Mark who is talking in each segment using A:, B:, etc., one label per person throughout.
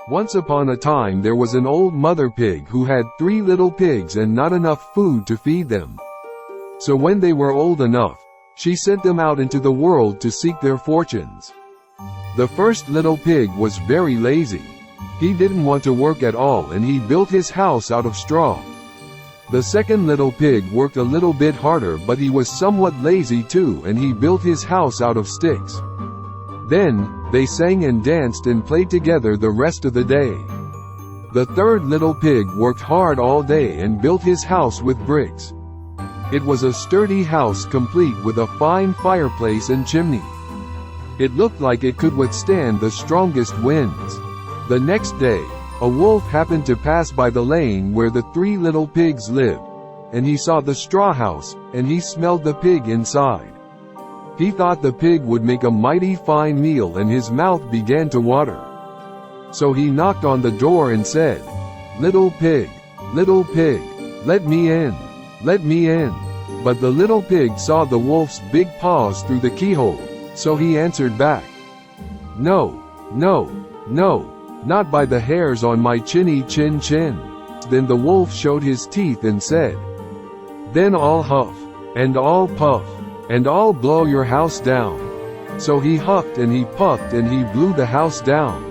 A: Once upon a time there was an old mother pig who had 3 little pigs and not enough food to feed them. So when they were old enough, she sent them out into the world to seek their fortunes. The first little pig was very lazy. He didn't want to work at all and he built his house out of straw. The second little pig worked a little bit harder, but he was somewhat lazy too and he built his house out of sticks. Then, they sang and danced and played together the rest of the day. The third little pig worked hard all day and built his house with bricks. It was a sturdy house complete with a fine fireplace and chimney. It looked like it could withstand the strongest winds. The next day, a wolf happened to pass by the lane where the 3 little pigs lived, and he saw the straw house, and he smelled the pig inside. He thought the pig would make a mighty fine meal and his mouth began to water. So he knocked on the door and said, little pig, let me in, let me in." But the little pig saw the wolf's big paws through the keyhole, so he answered back, "No, no, no, not by the hairs on my chinny chin chin." Then the wolf showed his teeth and said, "Then I'll huff, and I'll puff, and I'll blow your house down." So he huffed and he puffed and he blew the house down.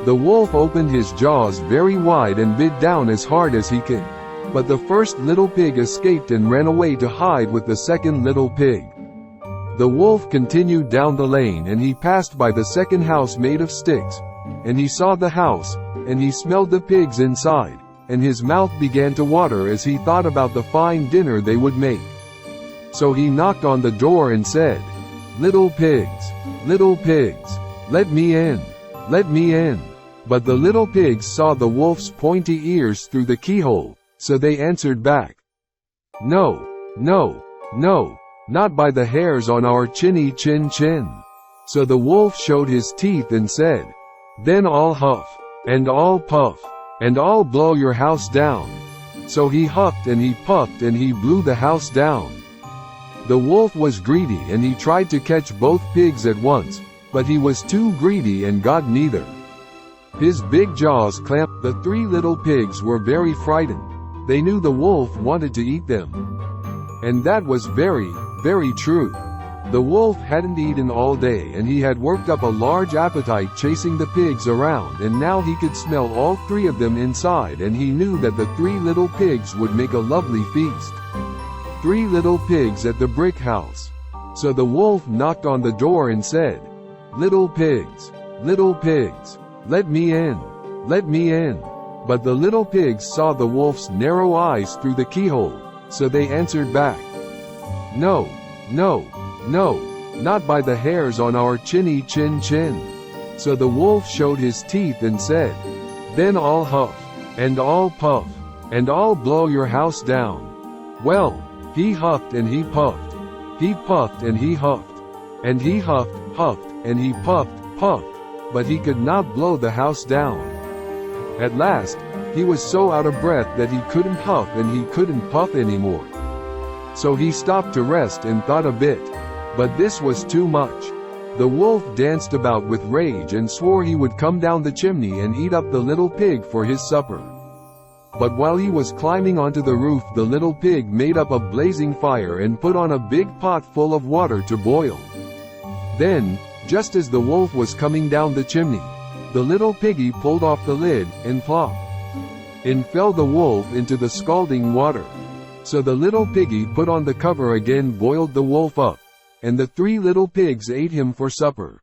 A: The wolf opened his jaws very wide and bit down as hard as he could. But the first little pig escaped and ran away to hide with the second little pig. The wolf continued down the lane and he passed by the second house made of sticks. And he saw the house, and he smelled the pigs inside, and his mouth began to water as he thought about the fine dinner they would make. So he knocked on the door and said, little pigs, let me in, let me in." But the little pigs saw the wolf's pointy ears through the keyhole, so they answered back, "No, no, no, not by the hairs on our chinny chin chin." So the wolf showed his teeth and said, "Then I'll huff, and I'll puff, and I'll blow your house down." So he huffed and he puffed and he blew the house down. The wolf was greedy and he tried to catch both pigs at once, but he was too greedy and got neither. His big jaws clamped. The 3 little pigs were very frightened. They knew the wolf wanted to eat them. And that was very, very true. The wolf hadn't eaten all day and he had worked up a large appetite chasing the pigs around, and now he could smell all 3 of them inside, and he knew that the 3 little pigs would make a lovely feast. 3 little pigs at the brick house. So the wolf knocked on the door and said, little pigs, let me in, let me in." But the little pigs saw the wolf's narrow eyes through the keyhole, so they answered back, "No, no, no, not by the hairs on our chinny chin chin." So the wolf showed his teeth and said, "Then I'll huff, and I'll puff, and I'll blow your house down." Well, he huffed and he puffed. He puffed and he huffed. And he huffed, and he puffed, but he could not blow the house down. At last, he was so out of breath that he couldn't huff and he couldn't puff anymore. So he stopped to rest and thought a bit. But this was too much. The wolf danced about with rage and swore he would come down the chimney and eat up the little pig for his supper. But while he was climbing onto the roof, the little pig made up a blazing fire and put on a big pot full of water to boil. Then, just as the wolf was coming down the chimney, the little piggy pulled off the lid, and plop! In fell the wolf into the scalding water. So the little piggy put on the cover again, boiled the wolf up, and the 3 little pigs ate him for supper.